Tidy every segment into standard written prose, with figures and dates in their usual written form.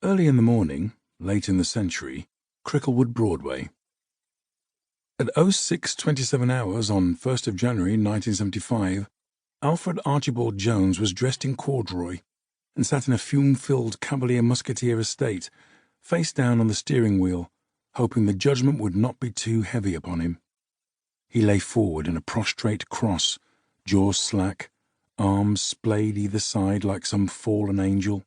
Early in the morning, late in the century, Cricklewood, Broadway. At 06:27 hours on 1st of January 1975, Alfred Archibald Jones was dressed in corduroy and sat in a fume-filled Cavalier Musketeer estate, face down on the steering wheel, hoping the judgment would not be too heavy upon him. He lay forward in a prostrate cross, jaws slack, arms splayed either side like some fallen angel.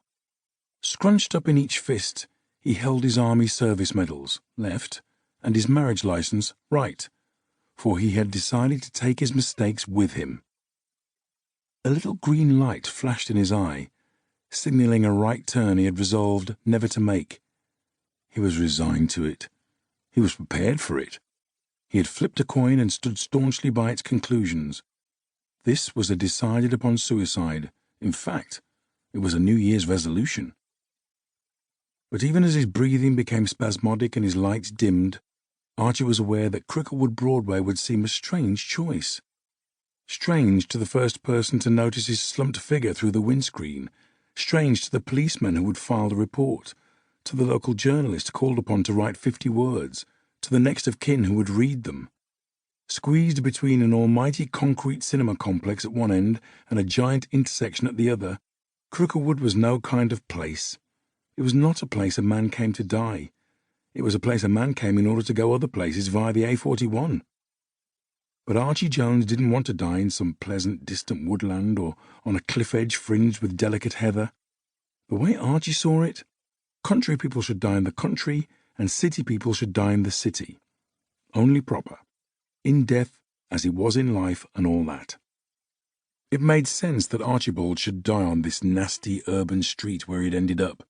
Scrunched up in each fist, he held his army service medals, left, and his marriage license, right, for he had decided to take his mistakes with him. A little green light flashed in his eye, signalling a right turn he had resolved never to make. He was resigned to it. He was prepared for it. He had flipped a coin and stood staunchly by its conclusions. This was a decided-upon suicide. In fact, it was a New Year's resolution. But even as his breathing became spasmodic and his lights dimmed, Archie was aware that Cricklewood Broadway would seem a strange choice. Strange to the first person to notice his slumped figure through the windscreen, strange to the policeman who would file the report, to the local journalist called upon to write 50 words, to the next of kin who would read them. Squeezed between an almighty concrete cinema complex at one end and a giant intersection at the other, Cricklewood was no kind of place. It was not a place a man came to die. It was a place a man came in order to go other places via the A41. But Archie Jones didn't want to die in some pleasant, distant woodland or on a cliff edge fringed with delicate heather. The way Archie saw it, country people should die in the country and city people should die in the city. Only proper. In death, as he was in life and all that. It made sense that Archibald should die on this nasty urban street where he'd ended up,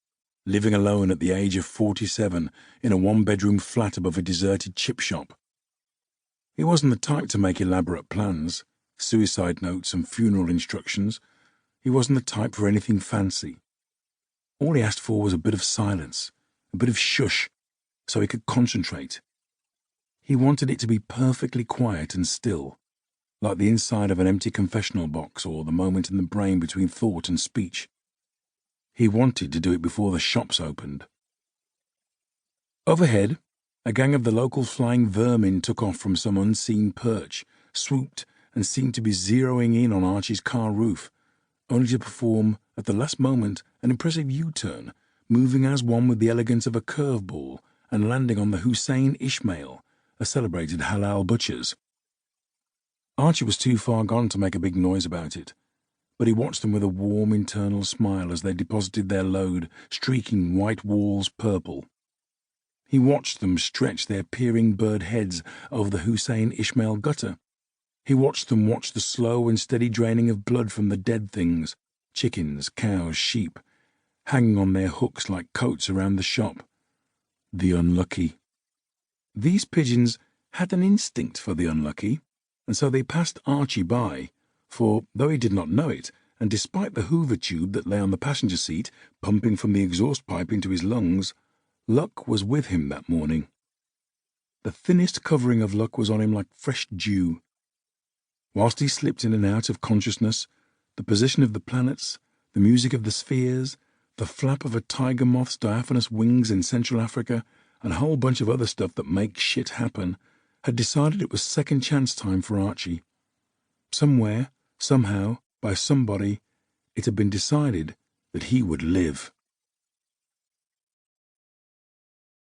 living alone at the age of 47 in a one-bedroom flat above a deserted chip shop. He wasn't the type to make elaborate plans, suicide notes and funeral instructions. He wasn't the type for anything fancy. All he asked for was a bit of silence, a bit of shush, so he could concentrate. He wanted it to be perfectly quiet and still, like the inside of an empty confessional box or the moment in the brain between thought and speech. He wanted to do it before the shops opened. Overhead, a gang of the local flying vermin took off from some unseen perch, swooped, and seemed to be zeroing in on Archie's car roof, only to perform, at the last moment, an impressive U-turn, moving as one with the elegance of a curveball and landing on the Hussein Ishmael, a celebrated halal butcher's. Archie was too far gone to make a big noise about it, but he watched them with a warm internal smile as they deposited their load, streaking white walls purple. He watched them stretch their peering bird heads over the Hussein Ishmael gutter. He watched them watch the slow and steady draining of blood from the dead things, chickens, cows, sheep, hanging on their hooks like coats around the shop. The unlucky. These pigeons had an instinct for the unlucky, and so they passed Archie by, for, though he did not know it, and despite the Hoover tube that lay on the passenger seat, pumping from the exhaust pipe into his lungs, luck was with him that morning. The thinnest covering of luck was on him like fresh dew. Whilst he slipped in and out of consciousness, the position of the planets, the music of the spheres, the flap of a tiger moth's diaphanous wings in Central Africa, and a whole bunch of other stuff that makes shit happen, had decided it was second chance time for Archie. Somewhere, somehow, by somebody, it had been decided that he would live.